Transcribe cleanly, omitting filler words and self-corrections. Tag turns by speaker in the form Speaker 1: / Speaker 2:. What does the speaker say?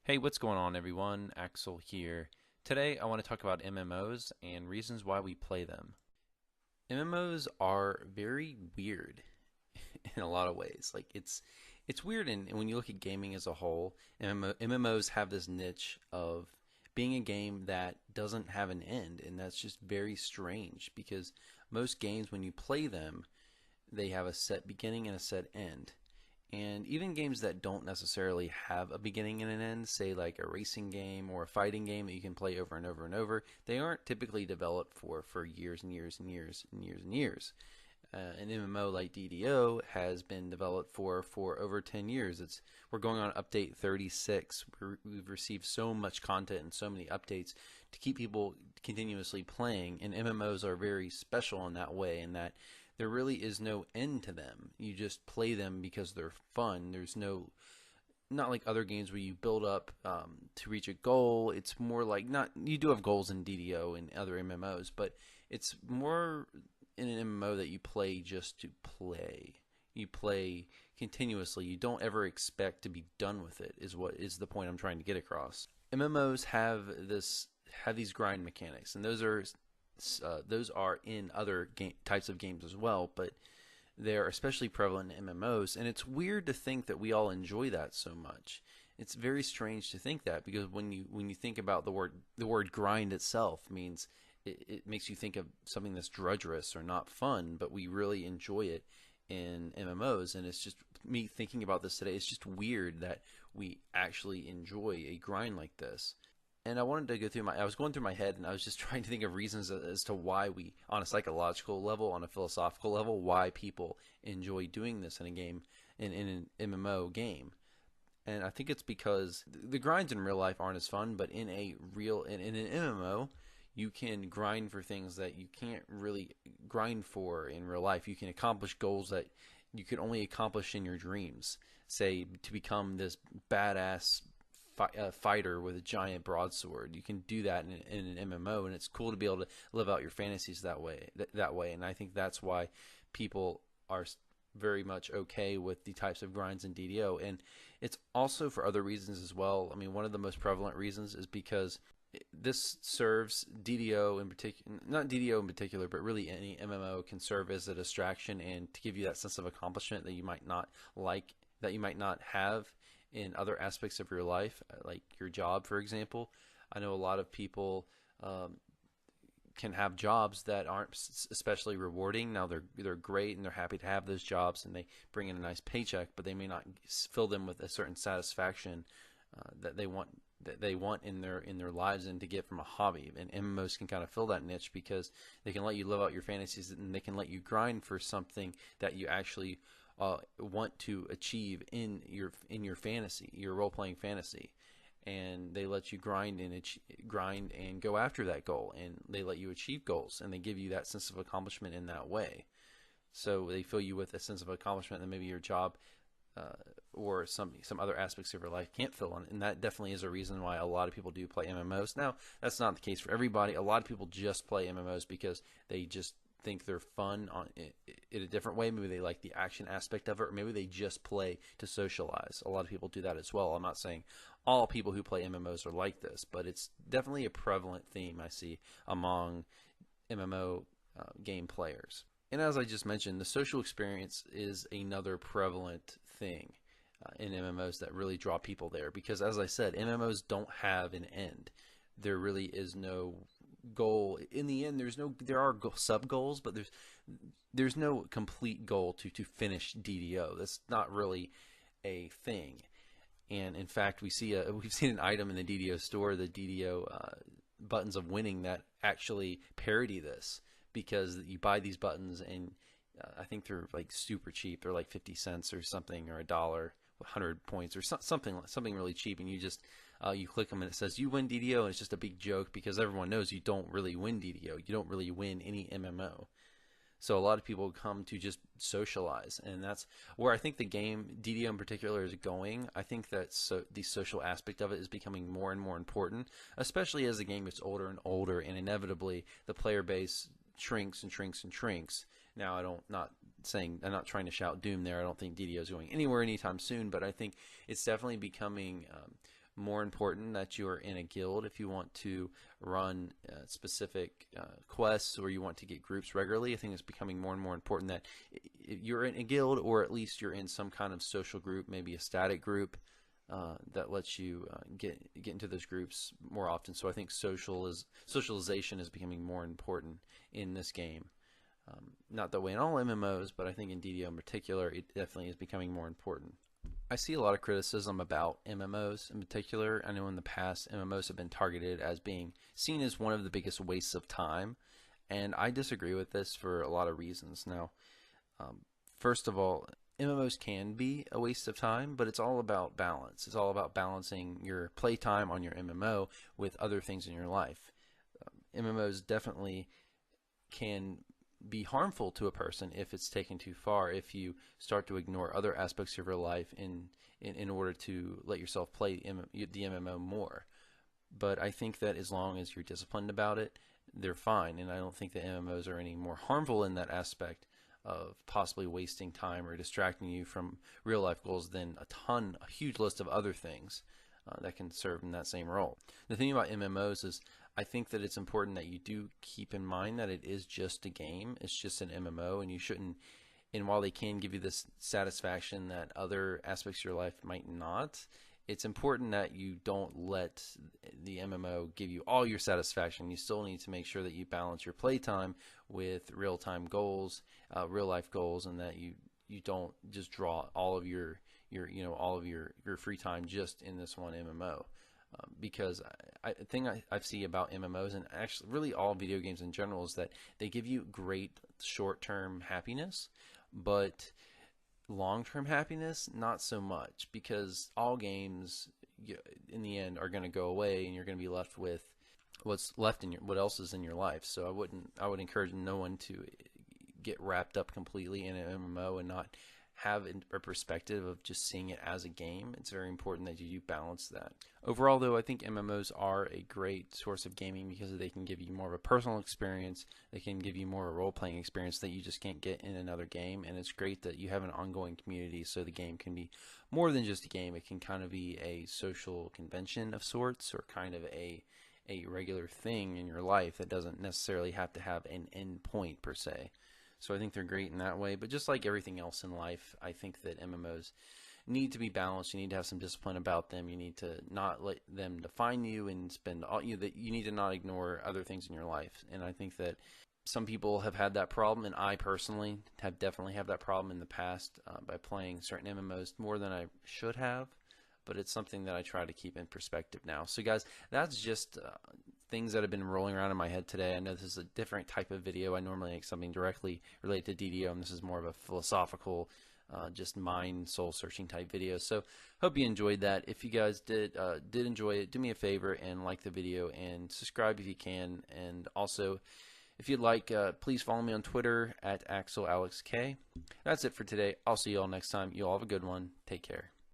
Speaker 1: Hey, what's going on, everyone? Axel here. Today, I want to talk about MMOs and reasons why we play them. MMOs are very weird in a lot of ways. It's weird, and when you look at gaming as a whole, MMOs have this niche of being a game that doesn't have an end, and that's just very strange because most games, when you play them, they have a set beginning and a set end. And even games that don't necessarily have a beginning and an end, say like a racing game or a fighting game that you can play over and over and over, they aren't typically developed for years and years and years and years and years. An MMO like DDO has been developed for over 10 years. We're going on update 36. We've received so much content and so many updates to keep people continuously playing. And MMOs are very special in that way, in that there really is no end to them. You just play them because they're fun. There's no not like other games where you build up to reach a goal. It's more like not you do have goals in DDO and other MMOs, but it's more in an MMO that you play just to play. You play continuously. You don't ever expect to be done with it. Is what is the point I'm trying to get across. MMOs have these grind mechanics, and those are in other types of games as well, but they're especially prevalent in MMOs, and it's weird to think that we all enjoy that so much. It's very strange to think that because when you think about the word grind itself means it makes you think of something that's drudgerous or not fun, but we really enjoy it in MMOs, and it's just me thinking about this today. It's just weird that we actually enjoy a grind like this. And I wanted to go through I was going through my head, and I was just trying to think of reasons as to why we, on a psychological level, on a philosophical level, why people enjoy doing this in a game, in an MMO game. And I think it's because the grinds in real life aren't as fun, but in an MMO, you can grind for things that you can't really grind for in real life. You can accomplish goals that you could only accomplish in your dreams. Say, to become this badass fighter with a giant broadsword. You can do that in an MMO, and it's cool to be able to live out your fantasies that way. And I think that's why people are very much okay with the types of grinds in DDO. And it's also for other reasons as well. I mean, one of the most prevalent reasons is because this serves DDO in particular, not DDO in particular, but really any MMO can serve as a distraction and to give you that sense of accomplishment that you might not like, that you might not have in other aspects of your life, like your job, for example. I know a lot of people can have jobs that aren't especially rewarding. Now they're great and they're happy to have those jobs and they bring in a nice paycheck, but they may not fill them with a certain satisfaction that they want in their lives and to get from a hobby. And MMOs can kind of fill that niche because they can let you live out your fantasies and they can let you grind for something that you actually want to achieve in your fantasy, your role playing fantasy, and they let you grind and go after that goal, and they let you achieve goals, and they give you that sense of accomplishment in that way. So they fill you with a sense of accomplishment that maybe your job or some other aspects of your life can't fill, and that definitely is a reason why a lot of people do play MMOs. Now, that's not the case for everybody. A lot of people just play MMOs because they just think they're fun in a different way. Maybe they like the action aspect of it, or maybe they just play to socialize. A lot of people do that as well. I'm not saying all people who play MMOs are like this, but it's definitely a prevalent theme I see among MMO game players. And as I just mentioned, the social experience is another prevalent thing in MMOs that really draw people there because, as I said, MMOs don't have an end. There really is no goal in the end. There are sub goals, but there's no complete goal to finish DDO. That's not really a thing. And in fact, we've seen an item in the DDO store, the DDO buttons of winning, that actually parody this, because you buy these buttons and I think they're like super cheap. They're like 50 cents or something, or $1, 100 points or something really cheap, and you click them and it says you win DDO, and it's just a big joke because everyone knows you don't really win DDO. You don't really win any MMO. So a lot of people come to just socialize, and that's where I think the game DDO in particular is going. I think that the social aspect of it is becoming more and more important, especially as the game gets older and older, and inevitably the player base shrinks and shrinks and shrinks. Now, I'm not trying to shout doom there. I don't think DDO is going anywhere anytime soon, but I think it's definitely becoming more important that you are in a guild if you want to run specific quests, or you want to get groups regularly. I think it's becoming more and more important that you're in a guild, or at least you're in some kind of social group, maybe a static group that lets you get into those groups more often. So I think socialization is becoming more important in this game. Not that way in all MMOs, but I think in DDO in particular, it definitely is becoming more important. I see a lot of criticism about MMOs in particular. I know in the past MMOs have been targeted as being seen as one of the biggest wastes of time, and I disagree with this for a lot of reasons. Now, first of all, MMOs can be a waste of time, but it's all about balance. It's all about balancing your playtime on your MMO with other things in your life. MMOs definitely can be harmful to a person if it's taken too far, if you start to ignore other aspects of your life in order to let yourself play the MMO more. But I think that as long as you're disciplined about it, they're fine, and I don't think that MMOs are any more harmful in that aspect of possibly wasting time or distracting you from real life goals than a huge list of other things that can serve in that same role. The thing about MMOs is I think that it's important that you do keep in mind that it is just a game. It's just an MMO, and you shouldn't, and while they can give you this satisfaction that other aspects of your life might not, it's important that you don't let the MMO give you all your satisfaction. You still need to make sure that you balance your playtime with real-time goals, real-life goals, and that you don't just draw all of your free time just in this one MMO. Because I think I see about MMOs, and actually really all video games in general, is that they give you great short-term happiness, but long-term happiness not so much, because all games in the end are going to go away, and you're going to be left with what else is in your life. So I would encourage no one to get wrapped up completely in an MMO and not have a perspective of just seeing it as a game. It's very important that you balance that. Overall, though, I think MMOs are a great source of gaming because they can give you more of a personal experience. They can give you more of a role-playing experience that you just can't get in another game, and it's great that you have an ongoing community, so the game can be more than just a game. It can kind of be a social convention of sorts, or kind of a regular thing in your life that doesn't necessarily have to have an end point per se. So I think they're great in that way. But just like everything else in life, I think that MMOs need to be balanced. You need to have some discipline about them. You need to not let them define you and spend all you need to not ignore other things in your life. And I think that some people have had that problem, and I personally have definitely had that problem in the past by playing certain MMOs more than I should have. But it's something that I try to keep in perspective now. So guys, that's just things that have been rolling around in my head today. I know this is a different type of video. I normally make something directly related to DDO, and this is more of a philosophical, just mind soul searching type video. So hope you enjoyed that. If you guys did enjoy it, do me a favor and like the video and subscribe if you can. And also, if you'd like, please follow me on Twitter at AxelAlexK. That's it for today. I'll see you all next time. You all have a good one. Take care.